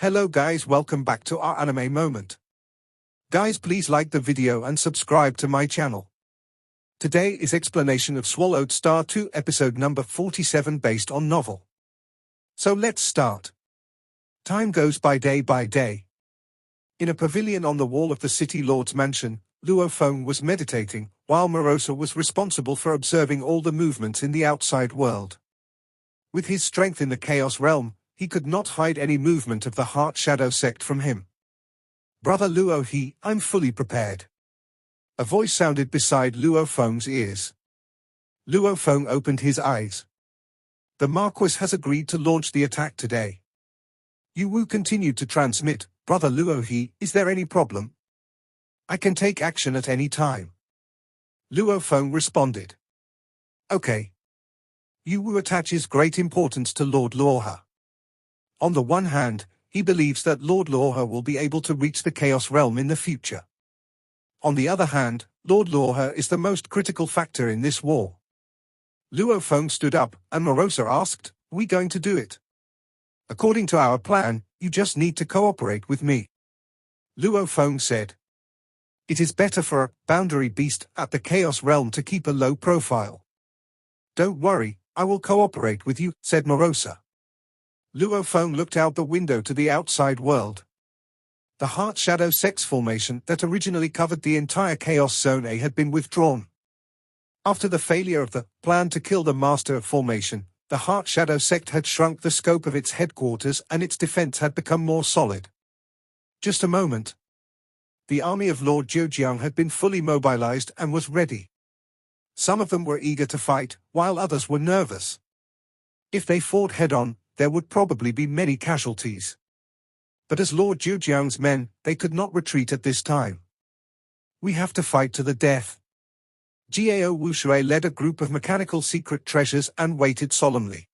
Hello guys, welcome back to our anime moment. Guys, please like the video and subscribe to my channel. Today is explanation of Swallowed Star 2 episode number 47 based on novel. So let's start. Time goes by day. In a pavilion on the wall of the city lord's mansion, Luo Feng was meditating, while Morosa was responsible for observing all the movements in the outside world. With his strength in the Chaos Realm, he could not hide any movement of the Heart Shadow sect from him. "Brother Luo, I'm fully prepared." A voice sounded beside Luo Feng's ears. Luo Feng opened his eyes. "The Marquis has agreed to launch the attack today." Yu Wu continued to transmit, "Brother Luo, is there any problem? I can take action at any time." Luo Feng responded. "Okay." Yu Wu attaches great importance to Lord Luoha. On the one hand, he believes that Lord Luoha will be able to reach the Chaos Realm in the future. On the other hand, Lord Luoha is the most critical factor in this war. Luo Feng stood up, and Morosa asked, "We going to do it?" "According to our plan, you just need to cooperate with me." Luo Feng said. "It is better for a boundary beast at the Chaos Realm to keep a low profile." "Don't worry, I will cooperate with you," said Morosa. Luo Feng looked out the window to the outside world. The Heart Shadow Sect's formation that originally covered the entire Chaos Zone A had been withdrawn. After the failure of the plan to kill the Master of Formation, the Heart Shadow Sect had shrunk the scope of its headquarters and its defense had become more solid. Just a moment. The army of Lord Zhejiang had been fully mobilized and was ready. Some of them were eager to fight, while others were nervous. If they fought head-on, there would probably be many casualties. But as Lord Zhejiang's men, they could not retreat at this time. "We have to fight to the death." Gao Wushui led a group of mechanical secret treasures and waited solemnly.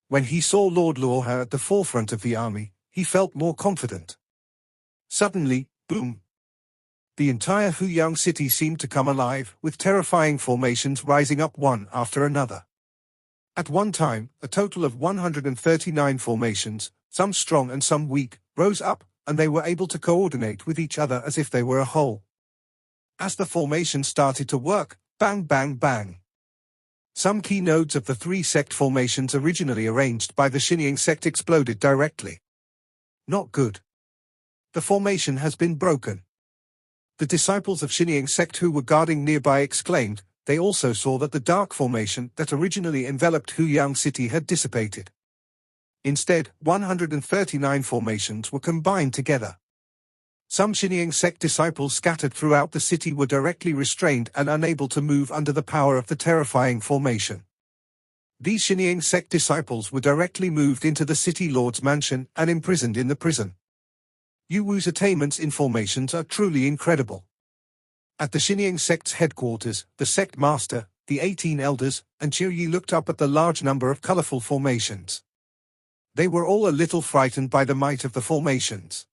When he saw Lord Luoha at the forefront of the army, he felt more confident. Suddenly, boom! The entire Huyang city seemed to come alive, with terrifying formations rising up one after another. At one time, a total of 139 formations, some strong and some weak, rose up, and they were able to coordinate with each other as if they were a whole. As the formation started to work, bang bang bang. Some key nodes of the three sect formations originally arranged by the Xinjiang sect exploded directly. Not good. The formation has been broken. The disciples of Xinjiang sect who were guarding nearby exclaimed. They also saw that the dark formation that originally enveloped Huyang City had dissipated. Instead, 139 formations were combined together. Some Xinjiang sect disciples scattered throughout the city were directly restrained and unable to move under the power of the terrifying formation. These Xinjiang sect disciples were directly moved into the city lord's mansion and imprisoned in the prison. Yu Wu's attainments in formations are truly incredible. At the Xinjiang sect's headquarters, the sect master, the 18 elders, and Qiu Yi looked up at the large number of colorful formations. They were all a little frightened by the might of the formations.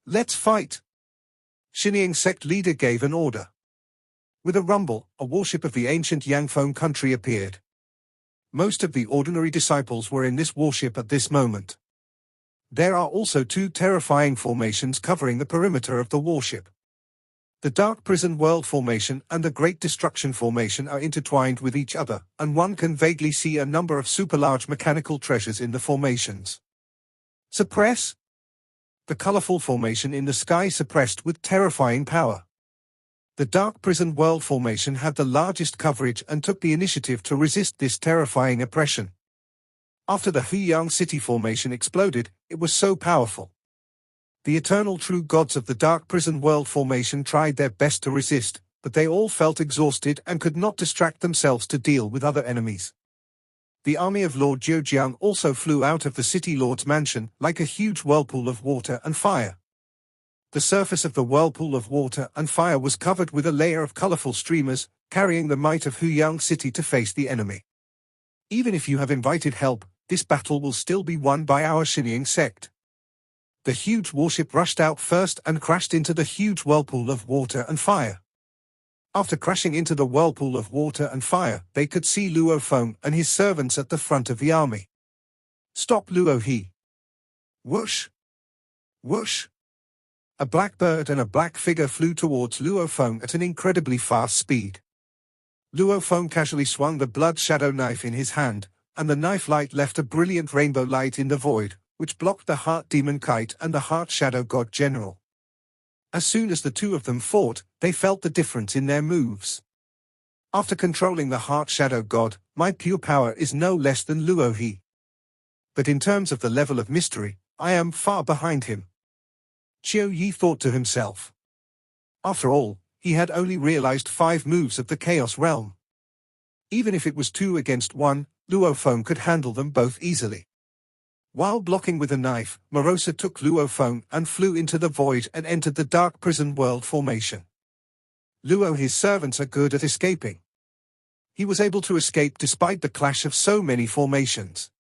"Let's fight!" Xinjiang sect leader gave an order. With a rumble, a warship of the ancient Yangfeng country appeared. Most of the ordinary disciples were in this warship at this moment. There are also two terrifying formations covering the perimeter of the warship. The Dark Prison World Formation and the Great Destruction Formation are intertwined with each other, and one can vaguely see a number of super-large mechanical treasures in the formations. Suppress! The colorful formation in the sky suppressed with terrifying power. The Dark Prison World Formation had the largest coverage and took the initiative to resist this terrifying oppression. After the Huyang City Formation exploded, it was so powerful. The eternal true gods of the Dark Prison World Formation tried their best to resist, but they all felt exhausted and could not distract themselves to deal with other enemies. The army of Lord Zhejiang also flew out of the city lord's mansion like a huge whirlpool of water and fire. The surface of the whirlpool of water and fire was covered with a layer of colorful streamers, carrying the might of Huyang City to face the enemy. Even if you have invited help, this battle will still be won by our Xinjiang sect. The huge warship rushed out first and crashed into the huge whirlpool of water and fire. After crashing into the whirlpool of water and fire, they could see Luo Feng and his servants at the front of the army. "Stop, Luo He!" Whoosh! Whoosh! A black bird and a black figure flew towards Luo Feng at an incredibly fast speed. Luo Feng casually swung the blood shadow knife in his hand, and the knife light left a brilliant rainbow light in the void, which blocked the Heart Demon Kite and the Heart Shadow God General. As soon as the two of them fought, they felt the difference in their moves. After controlling the Heart Shadow God, my pure power is no less than Luo He. But in terms of the level of mystery, I am far behind him. Qiu Yi thought to himself. After all, he had only realized 5 moves of the Chaos Realm. Even if it was 2 against 1, Luo Feng could handle them both easily. While blocking with a knife, Morosa took Luo Feng and flew into the void and entered the Dark Prison World formation. Luo His servants are good at escaping. He was able to escape despite the clash of so many formations.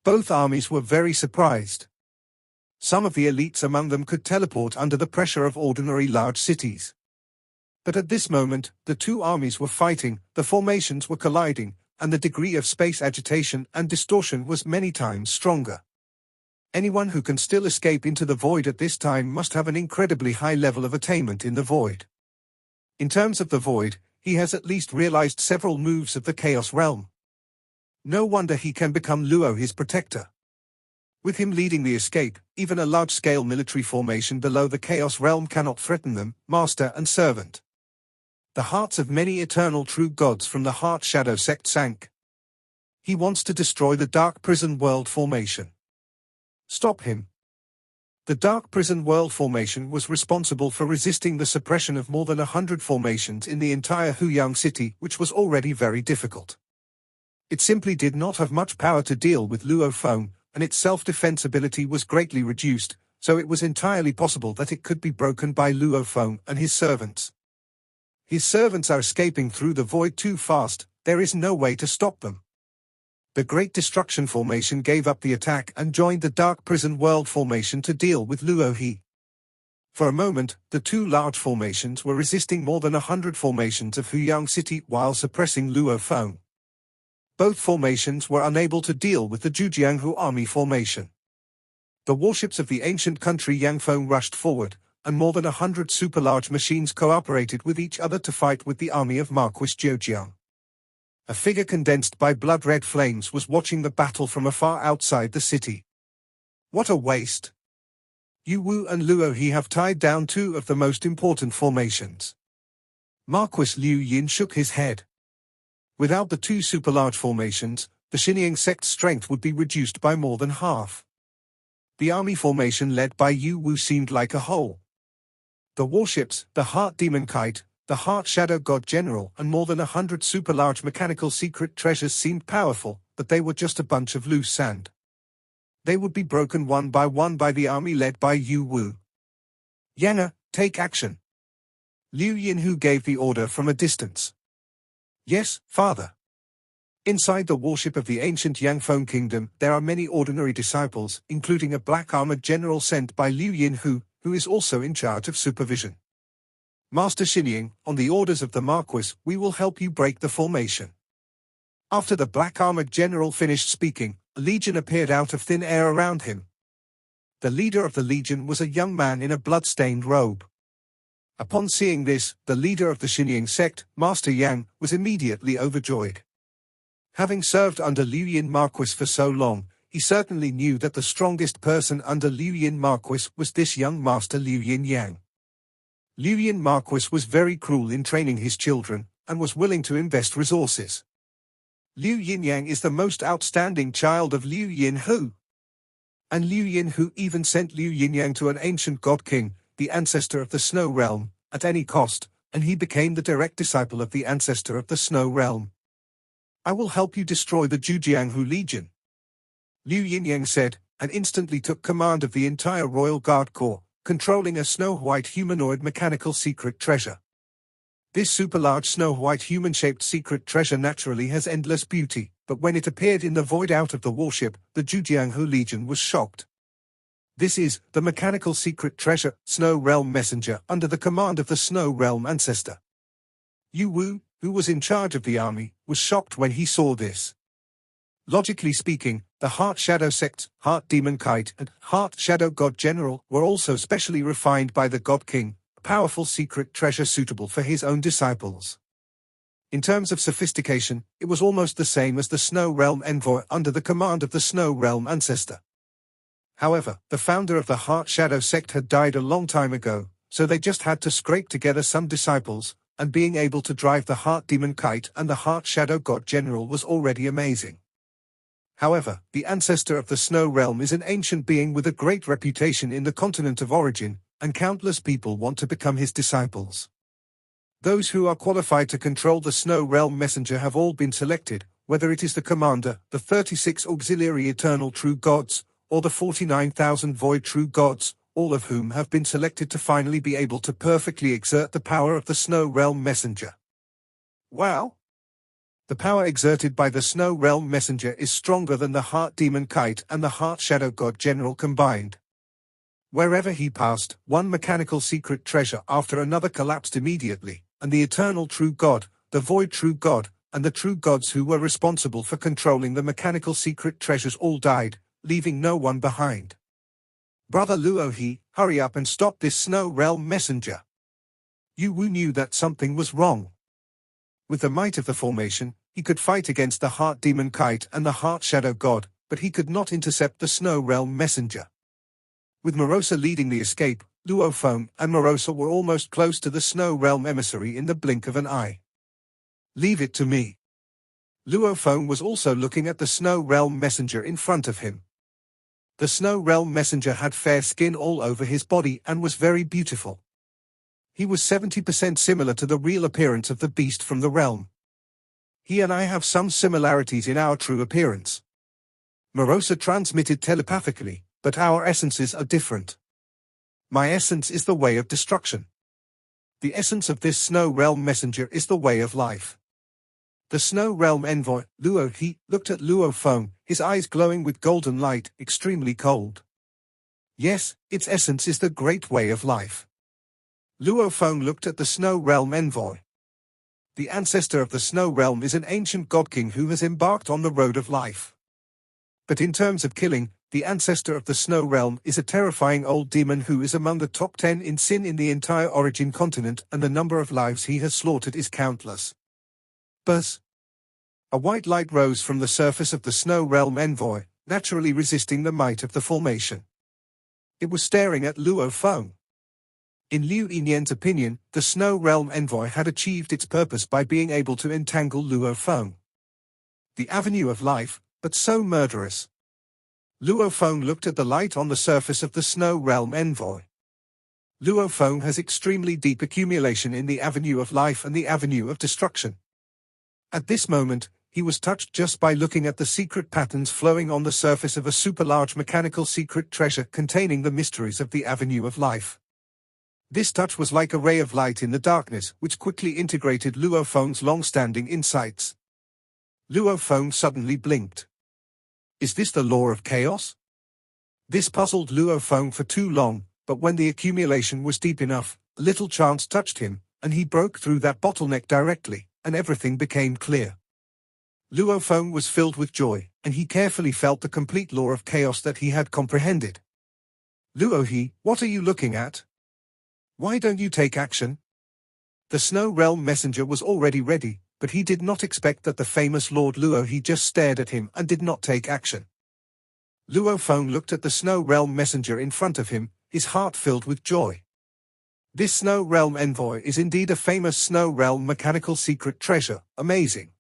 Both armies were very surprised. Some of the elites among them could teleport under the pressure of ordinary large cities. But at this moment, the two armies were fighting, the formations were colliding, and the degree of space agitation and distortion was many times stronger. Anyone who can still escape into the void at this time must have an incredibly high level of attainment in the void. In terms of the void, he has at least realized several moves of the Chaos Realm. No wonder he can become Luo his protector. With him leading the escape, even a large-scale military formation below the Chaos Realm cannot threaten them, master and servant. The hearts of many eternal true gods from the Heart Shadow sect sank. He wants to destroy the Dark Prison World formation. Stop him. The Dark Prison World formation was responsible for resisting the suppression of more than 100 formations in the entire Huyang city, which was already very difficult. It simply did not have much power to deal with Luo Feng, and its self-defense ability was greatly reduced, so it was entirely possible that it could be broken by Luo Feng and his servants. His servants are escaping through the void too fast, there is no way to stop them. The Great Destruction formation gave up the attack and joined the Dark Prison World formation to deal with Luo He. For a moment, the two large formations were resisting more than 100 formations of Huyang City while suppressing Luo Feng. Both formations were unable to deal with the Zhujianghu army formation. The warships of the ancient country Yangfeng rushed forward, and more than 100 super-large machines cooperated with each other to fight with the army of Marquis Zhejiang. A figure condensed by blood-red flames was watching the battle from afar outside the city. What a waste! Yu Wu and Luo He have tied down 2 of the most important formations. Marquis Liu Yin shook his head. Without the 2 super-large formations, the Xinjiang sect's strength would be reduced by more than half. The army formation led by Yu Wu seemed like a whole. The warships, the Heart Demon Kite, the Heart Shadow God General and more than 100 super-large mechanical secret treasures seemed powerful, but they were just a bunch of loose sand. They would be broken one by the army led by Yu Wu. Yana, take action. Liu Yinhu gave the order from a distance. Yes, father. Inside the warship of the ancient Yangfeng kingdom, there are many ordinary disciples, including a black-armored general sent by Liu Yinhu, who is also in charge of supervision. Master Xinjiang, on the orders of the Marquis, we will help you break the formation. After the black-armored general finished speaking, a legion appeared out of thin air around him. The leader of the legion was a young man in a blood-stained robe. Upon seeing this, the leader of the Xinjiang sect, Master Yang, was immediately overjoyed. Having served under Liu Yin Marquis for so long, he certainly knew that the strongest person under Liu Yin Marquis was this young Master Liu Yin Yang. Liu Yin Marquis was very cruel in training his children, and was willing to invest resources. Liu Yin Yang is the most outstanding child of Liu Yin Hu. And Liu Yin Hu even sent Liu Yin Yang to an ancient god king, the ancestor of the Snow Realm, at any cost, and he became the direct disciple of the ancestor of the Snow Realm. I will help you destroy the Zhujianghu Legion. Liu Yinyang said, and instantly took command of the entire Royal Guard Corps, controlling a snow-white humanoid mechanical secret treasure. This super-large snow-white human-shaped secret treasure naturally has endless beauty, but when it appeared in the void out of the warship, the Zhujianghu Legion was shocked. This is the mechanical secret treasure, Snow Realm Messenger, under the command of the Snow Realm Ancestor. Yu Wu, who was in charge of the army, was shocked when he saw this. Logically speaking, the Heart Shadow sects, Heart Demon Kite and Heart Shadow God General were also specially refined by the God King, a powerful secret treasure suitable for his own disciples. In terms of sophistication, it was almost the same as the Snow Realm Envoy under the command of the Snow Realm Ancestor. However, the founder of the Heart Shadow sect had died a long time ago, so they just had to scrape together some disciples, and being able to drive the Heart Demon Kite and the Heart Shadow God General was already amazing. However, the ancestor of the Snow Realm is an ancient being with a great reputation in the continent of origin, and countless people want to become his disciples. Those who are qualified to control the Snow Realm Messenger have all been selected, whether it is the Commander, the 36 Auxiliary Eternal True Gods, or the 49,000 Void True Gods, all of whom have been selected to finally be able to perfectly exert the power of the Snow Realm Messenger. Wow! The power exerted by the Snow Realm Messenger is stronger than the Heart Demon Kite and the Heart Shadow God General combined. Wherever he passed, one mechanical secret treasure after another collapsed immediately, and the Eternal True God, the Void True God, and the True Gods who were responsible for controlling the mechanical secret treasures all died, leaving no one behind. Brother Luo, hurry up and stop this Snow Realm Messenger. Yu Wu knew that something was wrong. With the might of the formation, he could fight against the Heart Demon Kite and the Heart Shadow God, but he could not intercept the Snow Realm Messenger. With Morosa leading the escape, Luo Feng and Morosa were almost close to the Snow Realm emissary in the blink of an eye. Leave it to me. Luo Feng was also looking at the Snow Realm Messenger in front of him. The Snow Realm Messenger had fair skin all over his body and was very beautiful. He was 70% similar to the real appearance of the beast from the realm. He and I have some similarities in our true appearance. Morosa transmitted telepathically, but our essences are different. My essence is the way of destruction. The essence of this Snow Realm Messenger is the way of life. The Snow Realm Envoy, Luo, looked at Luo Feng, his eyes glowing with golden light, extremely cold. Yes, its essence is the great way of life. Luo Feng looked at the Snow Realm Envoy. The ancestor of the Snow Realm is an ancient god king who has embarked on the road of life. But in terms of killing, the ancestor of the Snow Realm is a terrifying old demon who is among the top 10 in sin in the entire origin continent, and the number of lives he has slaughtered is countless. Buzz! A white light rose from the surface of the Snow Realm Envoy, naturally resisting the might of the formation. It was staring at Luo Feng. In Liu Yinyan's opinion, the Snow Realm Envoy had achieved its purpose by being able to entangle Luo Feng. The avenue of life, but so murderous. Luo Feng looked at the light on the surface of the Snow Realm Envoy. Luo Feng has extremely deep accumulation in the avenue of life and the avenue of destruction. At this moment, he was touched just by looking at the secret patterns flowing on the surface of a super-large mechanical secret treasure containing the mysteries of the avenue of life. This touch was like a ray of light in the darkness, which quickly integrated Luo Feng's long-standing insights. Luo Feng suddenly blinked. Is this the law of chaos? This puzzled Luo Feng for too long, but when the accumulation was deep enough, a little chance touched him, and he broke through that bottleneck directly, and everything became clear. Luo Feng was filled with joy, and he carefully felt the complete law of chaos that he had comprehended. Luo, what are you looking at? Why don't you take action? The Snow Realm Messenger was already ready, but he did not expect that the famous Lord Luo just stared at him and did not take action. Luo Feng looked at the Snow Realm Messenger in front of him, his heart filled with joy. This Snow Realm Envoy is indeed a famous Snow Realm mechanical secret treasure, amazing.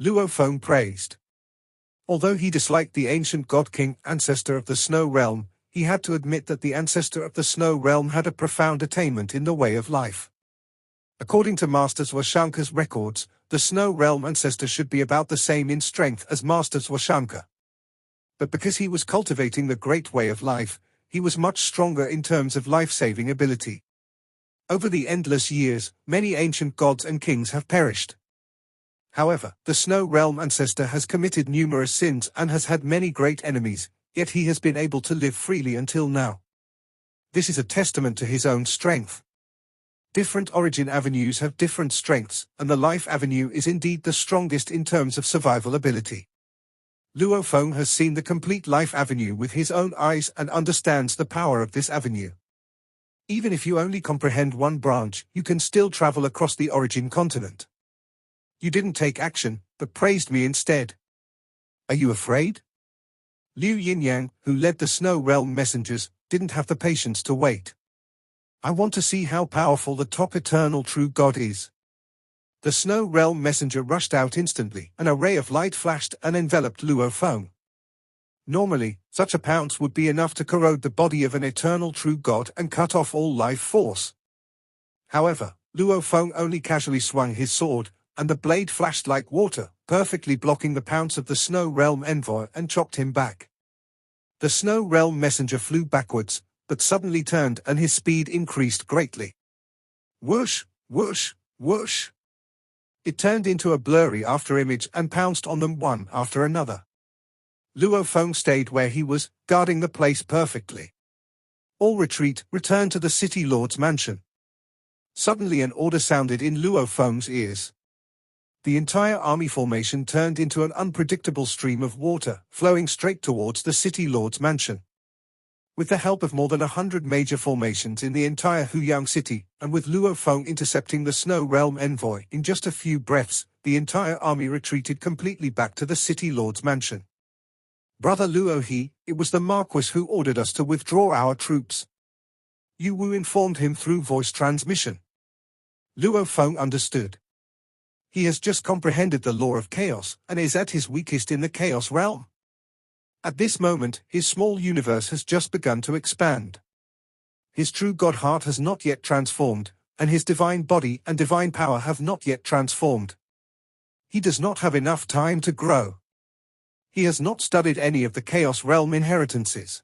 Luo Feng praised. Although he disliked the ancient God King, ancestor of the Snow Realm, he had to admit that the ancestor of the Snow Realm had a profound attainment in the way of life. According to Master Swashanka's records, the Snow Realm ancestor should be about the same in strength as Master Swashanka. But because he was cultivating the great way of life, he was much stronger in terms of life-saving ability. Over the endless years, many ancient gods and kings have perished. However, the Snow Realm ancestor has committed numerous sins and has had many great enemies, yet he has been able to live freely until now. This is a testament to his own strength. Different origin avenues have different strengths, and the life avenue is indeed the strongest in terms of survival ability. Luo Feng has seen the complete life avenue with his own eyes and understands the power of this avenue. Even if you only comprehend one branch, you can still travel across the origin continent. You didn't take action, but praised me instead. Are you afraid? Liu Yinyang, who led the Snow Realm messengers, didn't have the patience to wait. I want to see how powerful the top eternal true God is. The Snow Realm messenger rushed out instantly. An array of light flashed and enveloped Luo Feng. Normally, such a pounce would be enough to corrode the body of an eternal true God and cut off all life force. However, Luo Feng only casually swung his sword, and the blade flashed like water, perfectly blocking the pounce of the Snow Realm envoy and chopped him back. The Snow Realm messenger flew backwards, but suddenly turned and his speed increased greatly. Whoosh, whoosh, whoosh. It turned into a blurry after-image and pounced on them one after another. Luo Feng stayed where he was, guarding the place perfectly. All retreat, return to the city lord's mansion. Suddenly an order sounded in Luo Feng's ears. The entire army formation turned into an unpredictable stream of water, flowing straight towards the city lord's mansion. With the help of more than 100 major formations in the entire Huyang city, and with Luo Feng intercepting the Snow Realm envoy in just a few breaths, the entire army retreated completely back to the city lord's mansion. Brother Luo He, it was the Marquis who ordered us to withdraw our troops. Yu Wu informed him through voice transmission. Luo Feng understood. He has just comprehended the law of chaos, and is at his weakest in the chaos realm. At this moment, his small universe has just begun to expand. His true God heart has not yet transformed, and his divine body and divine power have not yet transformed. He does not have enough time to grow. He has not studied any of the chaos realm inheritances.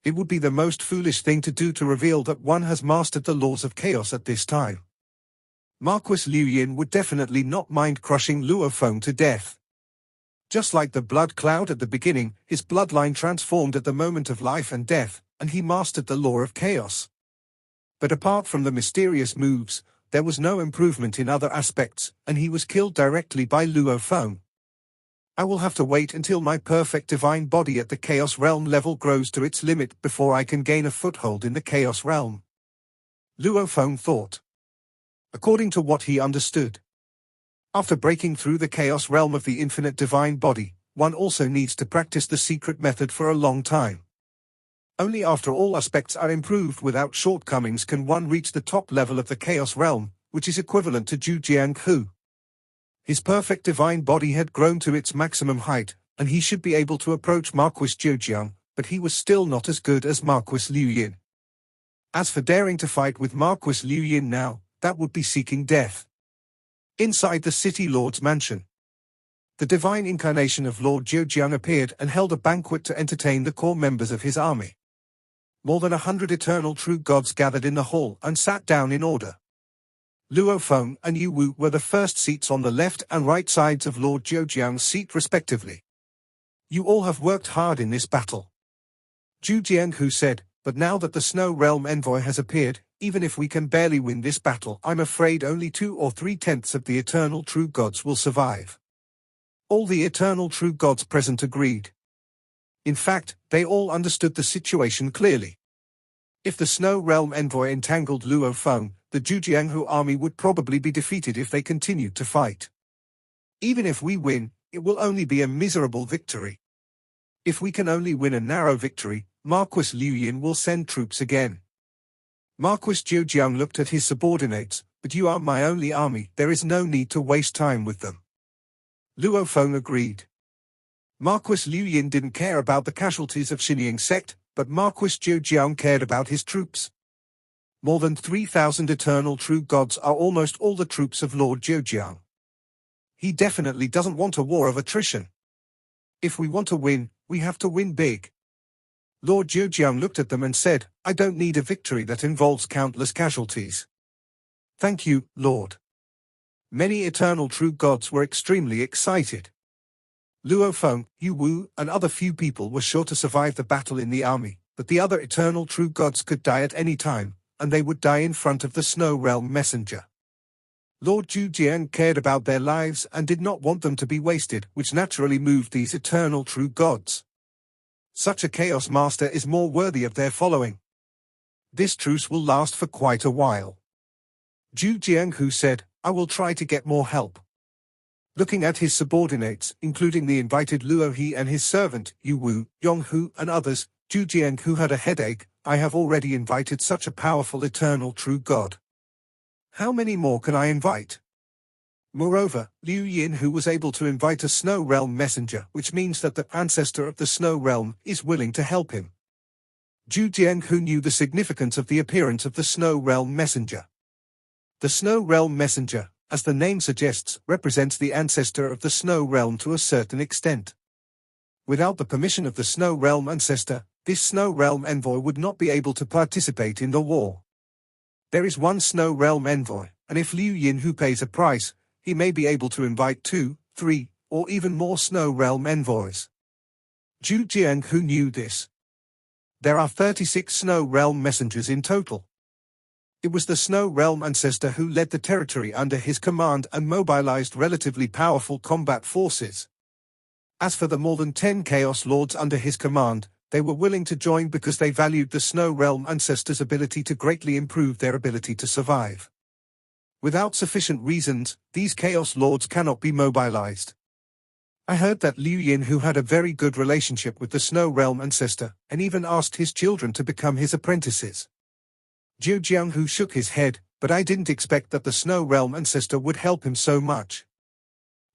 It would be the most foolish thing to do to reveal that one has mastered the laws of chaos at this time. Marquis Liu Yin would definitely not mind crushing Luo Feng to death. Just like the blood cloud at the beginning, his bloodline transformed at the moment of life and death, and he mastered the law of chaos. But apart from the mysterious moves, there was no improvement in other aspects, and he was killed directly by Luo Feng. I will have to wait until my perfect divine body at the Chaos Realm level grows to its limit before I can gain a foothold in the Chaos Realm. Luo Feng thought. According to what he understood. After breaking through the Chaos Realm of the infinite divine body, one also needs to practice the secret method for a long time. Only after all aspects are improved without shortcomings can one reach the top level of the Chaos Realm, which is equivalent to Zhujiang Hu. His perfect divine body had grown to its maximum height, and he should be able to approach Marquis Zhujiang, but he was still not as good as Marquis Liu Yin. As for daring to fight with Marquis Liu Yin now, that would be seeking death. Inside the city lord's mansion, the divine incarnation of Lord Zhujiang appeared and held a banquet to entertain the core members of his army. More than 100 eternal true gods gathered in the hall and sat down in order. Luo Feng and Yu Wu were the first seats on the left and right sides of Lord Zhujiang's seat respectively. You all have worked hard in this battle. Zhujiang Hu said, but now that the Snow Realm envoy has appeared, even if we can barely win this battle, I'm afraid only 2 or 3/10 of the eternal true gods will survive. All the eternal true gods present agreed. In fact, they all understood the situation clearly. If the Snow Realm envoy entangled Luo Feng, the Zhujianghu army would probably be defeated if they continued to fight. Even if we win, it will only be a miserable victory. If we can only win a narrow victory, Marquis Liu Yin will send troops again. Marquis Zhujiang looked at his subordinates, but you are my only army, there is no need to waste time with them. Luo Feng agreed. Marquis Liu Yin didn't care about the casualties of Xinying sect, but Marquis Zhujiang cared about his troops. More than 3,000 eternal true gods are almost all the troops of Lord Zhujiang. He definitely doesn't want a war of attrition. If we want to win, we have to win big. Lord Zhujiang looked at them and said, I don't need a victory that involves countless casualties. Thank you, Lord. Many eternal true gods were extremely excited. Luo Feng, Yu Wu, and other few people were sure to survive the battle in the army, but the other eternal true gods could die at any time, and they would die in front of the Snow Realm messenger. Lord Zhujiang cared about their lives and did not want them to be wasted, which naturally moved these eternal true gods. Such a chaos master is more worthy of their following. This truce will last for quite a while. Zhu Jianghu said, I will try to get more help. Looking at his subordinates, including the invited Luo He and his servant, Yu Wu, Yonghu and others, Zhu Jianghu had a headache. I have already invited such a powerful eternal true god. How many more can I invite? Moreover, Liu Yin who was able to invite a Snow Realm messenger, which means that the ancestor of the Snow Realm is willing to help him. Zhu Jianghu knew the significance of the appearance of the Snow Realm messenger. The Snow Realm messenger, as the name suggests, represents the ancestor of the Snow Realm to a certain extent. Without the permission of the Snow Realm ancestor, this Snow Realm envoy would not be able to participate in the war. There is one Snow Realm envoy, and if Liu Yin who pays a price, he may be able to invite 2, 3, or even more Snow Realm envoys. Zhu Jianghu knew this. There are 36 Snow Realm messengers in total. It was the Snow Realm ancestor who led the territory under his command and mobilized relatively powerful combat forces. As for the more than 10 Chaos Lords under his command, they were willing to join because they valued the Snow Realm ancestor's ability to greatly improve their ability to survive. Without sufficient reasons, these Chaos Lords cannot be mobilized. I heard that Liu Yin who had a very good relationship with the Snow Realm ancestor, and even asked his children to become his apprentices. Zhu Jianghu shook his head, but I didn't expect that the Snow Realm ancestor would help him so much.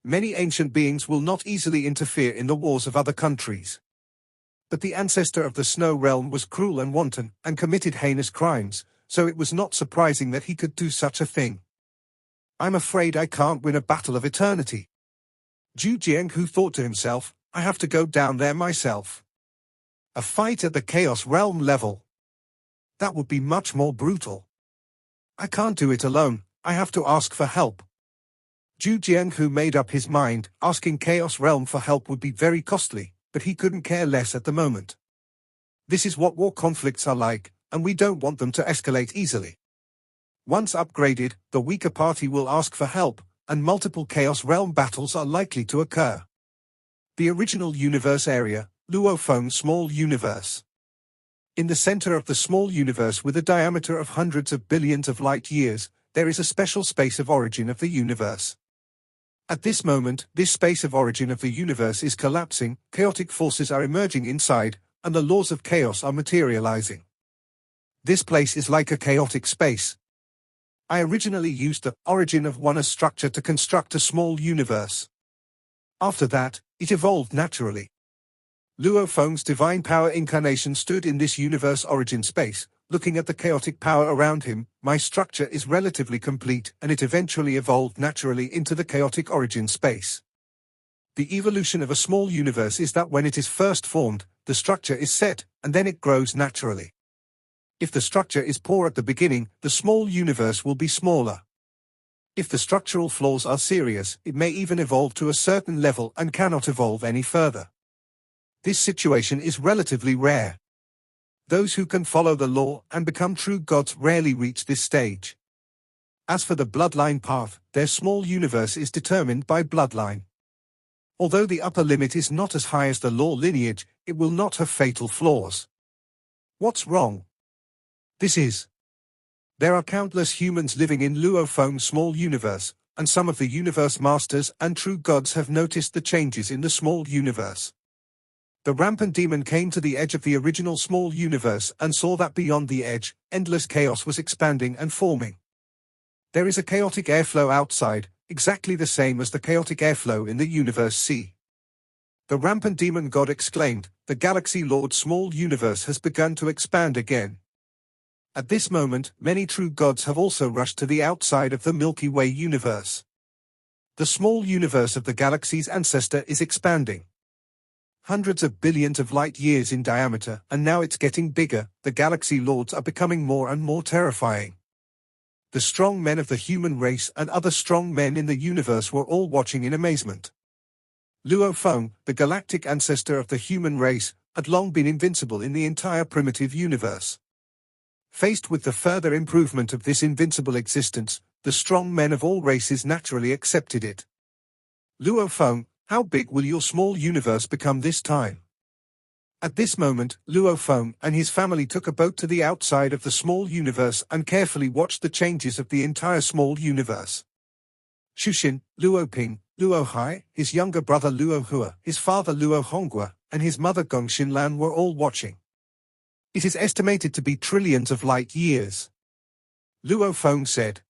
Many ancient beings will not easily interfere in the wars of other countries. But the ancestor of the Snow Realm was cruel and wanton, and committed heinous crimes, so it was not surprising that he could do such a thing. I'm afraid I can't win a battle of eternity. Zhu Jianghu thought to himself, I have to go down there myself. A fight at the Chaos Realm level. That would be much more brutal. I can't do it alone, I have to ask for help. Zhu Jianghu made up his mind, asking Chaos Realm for help would be very costly, but he couldn't care less at the moment. This is what war conflicts are like, and we don't want them to escalate easily. Once upgraded, the weaker party will ask for help, and multiple Chaos Realm battles are likely to occur. The original universe area, Luo Feng Small Universe. In the center of the small universe with a diameter of hundreds of billions of light years, there is a special space of origin of the universe. At this moment, this space of origin of the universe is collapsing, chaotic forces are emerging inside, and the laws of chaos are materializing. This place is like a chaotic space. I originally used the origin of one as structure to construct a small universe. After that, it evolved naturally. Luo Feng's divine power incarnation stood in this universe origin space, looking at the chaotic power around him. My structure is relatively complete, and it eventually evolved naturally into the chaotic origin space. The evolution of a small universe is that when it is first formed, the structure is set, and then it grows naturally. If the structure is poor at the beginning, the small universe will be smaller. If the structural flaws are serious, it may even evolve to a certain level and cannot evolve any further. This situation is relatively rare. Those who can follow the law and become true gods rarely reach this stage. As for the bloodline path, their small universe is determined by bloodline. Although the upper limit is not as high as the law lineage, it will not have fatal flaws. What's wrong? This is. There are countless humans living in Luo Feng's small universe, and some of the universe masters and true gods have noticed the changes in the small universe. The rampant demon came to the edge of the original small universe and saw that beyond the edge, endless chaos was expanding and forming. There is a chaotic airflow outside, exactly the same as the chaotic airflow in the universe C. The rampant demon god exclaimed, the Galaxy Lord's small universe has begun to expand again. At this moment, many true gods have also rushed to the outside of the Milky Way universe. The small universe of the galaxy's ancestor is expanding. Hundreds of billions of light years in diameter, and now it's getting bigger. The Galaxy Lords are becoming more and more terrifying. The strong men of the human race and other strong men in the universe were all watching in amazement. Luo Feng, the galactic ancestor of the human race, had long been invincible in the entire primitive universe. Faced with the further improvement of this invincible existence, the strong men of all races naturally accepted it. Luo Feng, how big will your small universe become this time? At this moment, Luo Feng and his family took a boat to the outside of the small universe and carefully watched the changes of the entire small universe. Xushin, Luo Ping, Luo Hai, his younger brother Luo Hua, his father Luo Honghua, and his mother Gongxin Lan were all watching. It is estimated to be trillions of light years. Luo Feng said.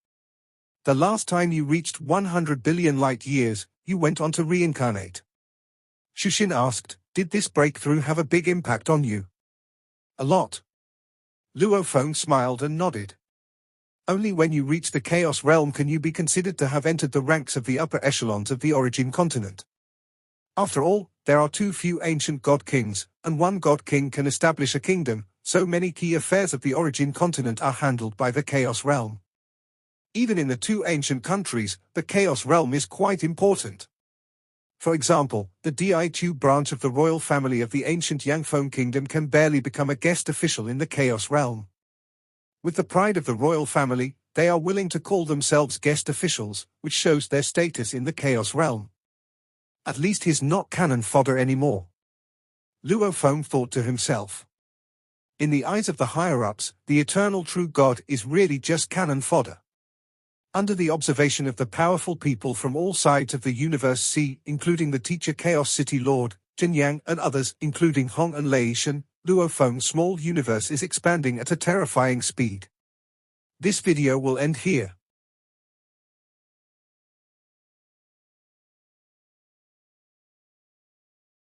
The last time you reached 100 billion light years, you went on to reincarnate. Xushin asked, did this breakthrough have a big impact on you? A lot. Luo Feng smiled and nodded. Only when you reach the Chaos Realm can you be considered to have entered the ranks of the upper echelons of the origin continent. After all, there are too few ancient god kings, and one god king can establish a kingdom, so many key affairs of the origin continent are handled by the Chaos Realm. Even in the two ancient countries, the Chaos Realm is quite important. For example, the Ditu branch of the royal family of the ancient Yangfeng kingdom can barely become a guest official in the Chaos Realm. With the pride of the royal family, they are willing to call themselves guest officials, which shows their status in the Chaos Realm. At least he's not cannon fodder anymore. Luo Feng thought to himself. In the eyes of the higher-ups, the eternal true God is really just cannon fodder. Under the observation of the powerful people from all sides of the universe including the teacher Chaos City Lord, Jin Yang and others including Hong and Lei Shen, Luo Feng's small universe is expanding at a terrifying speed. This video will end here.